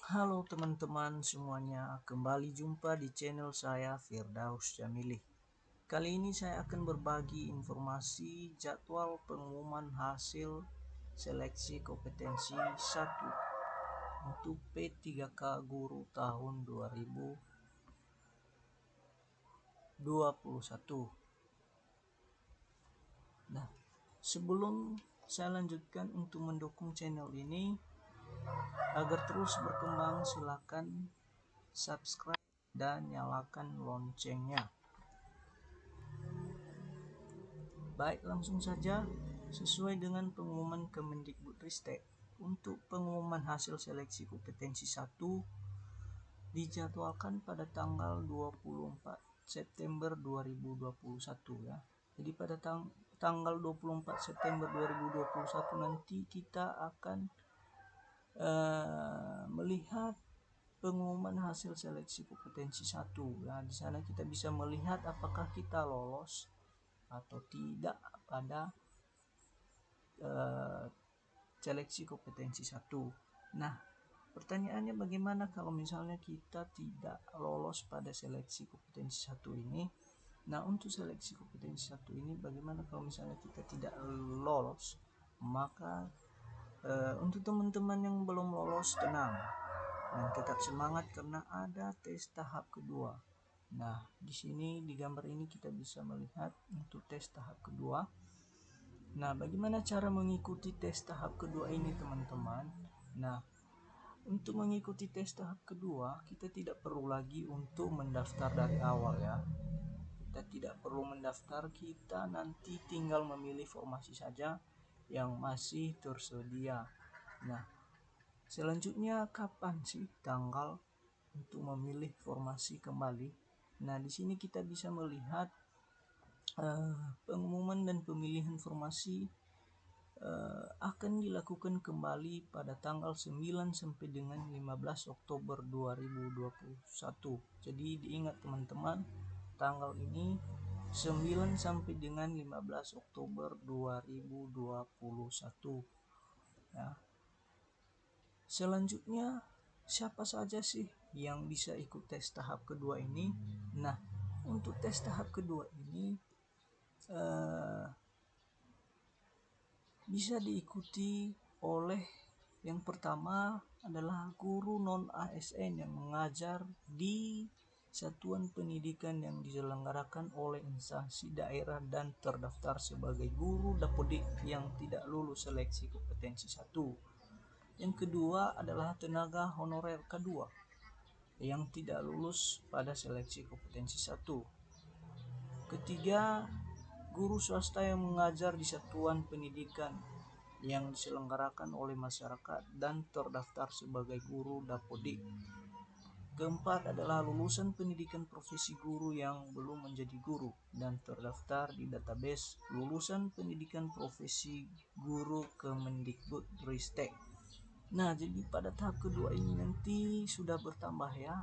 Halo teman-teman semuanya, kembali jumpa di channel saya Firdaus Jamili. Kali ini saya akan berbagi informasi jadwal pengumuman hasil seleksi kompetensi 1 untuk P3K Guru tahun 2021. Nah, sebelum saya lanjutkan untuk mendukung channel ini agar terus berkembang, silakan subscribe dan nyalakan loncengnya. Baik, langsung saja. Sesuai dengan pengumuman Kemendikbudristek, untuk pengumuman hasil seleksi kompetensi 1 dijadwalkan pada tanggal 24 September 2021 ya. Jadi pada tanggal 24 September 2021 nanti kita akan melihat pengumuman hasil seleksi kompetensi 1. Nah, di sana kita bisa melihat apakah kita lolos atau tidak pada seleksi kompetensi 1. Nah, pertanyaannya bagaimana kalau misalnya kita tidak lolos pada seleksi kompetensi 1 ini? Nah, untuk seleksi kompetensi 1 ini bagaimana kalau misalnya kita tidak lolos? Maka untuk teman-teman yang belum lolos, tenang dan tetap semangat karena ada tes tahap kedua. Nah, di sini di gambar ini kita bisa melihat untuk tes tahap kedua. Nah, bagaimana cara mengikuti tes tahap kedua ini, teman-teman? Nah, untuk mengikuti tes tahap kedua, kita tidak perlu lagi untuk mendaftar dari awal ya. Kita tidak perlu mendaftar, kita nanti tinggal memilih formasi saja yang masih tersedia. Nah, selanjutnya kapan sih tanggal untuk memilih formasi kembali? Nah, di sini kita bisa melihat pengumuman dan pemilihan formasi akan dilakukan kembali pada tanggal 9 sampai dengan 15 Oktober 2021. Jadi diingat teman-teman, tanggal ini 9 sampai dengan 15 Oktober 2021 ya. Selanjutnya, siapa saja sih yang bisa ikut tes tahap kedua ini? Nah, untuk tes tahap kedua ini bisa diikuti oleh yang pertama adalah guru non ASN yang mengajar di satuan pendidikan yang diselenggarakan oleh instansi daerah dan terdaftar sebagai guru dapodik yang tidak lulus seleksi kompetensi 1. Yang kedua adalah tenaga honorer K2 yang tidak lulus pada seleksi kompetensi 1. Ketiga, guru swasta yang mengajar di satuan pendidikan yang diselenggarakan oleh masyarakat dan terdaftar sebagai guru dapodik. Keempat adalah lulusan pendidikan profesi guru yang belum menjadi guru dan terdaftar di database lulusan pendidikan profesi guru Kemendikbudristek. Nah, jadi pada tahap kedua ini nanti sudah bertambah ya.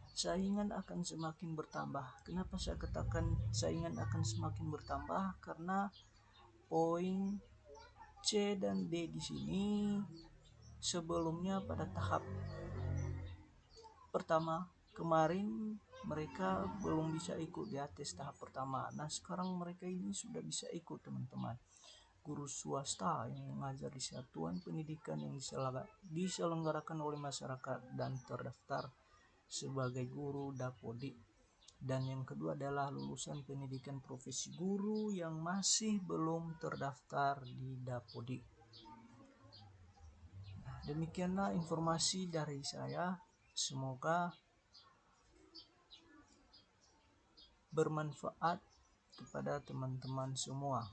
Saingan akan semakin bertambah. Kenapa saya katakan saingan akan semakin bertambah? Karena poin C dan D di sini sebelumnya pada tahap pertama kemarin mereka belum bisa ikut di tes tahap pertama. Nah, sekarang mereka ini sudah bisa ikut, teman-teman. Guru swasta yang mengajar di satuan pendidikan yang diselenggarakan oleh masyarakat dan terdaftar sebagai guru dapodik. Dan yang kedua adalah lulusan pendidikan profesi guru yang masih belum terdaftar di dapodik. Nah, demikianlah informasi dari saya. Semoga bermanfaat kepada teman-teman semua.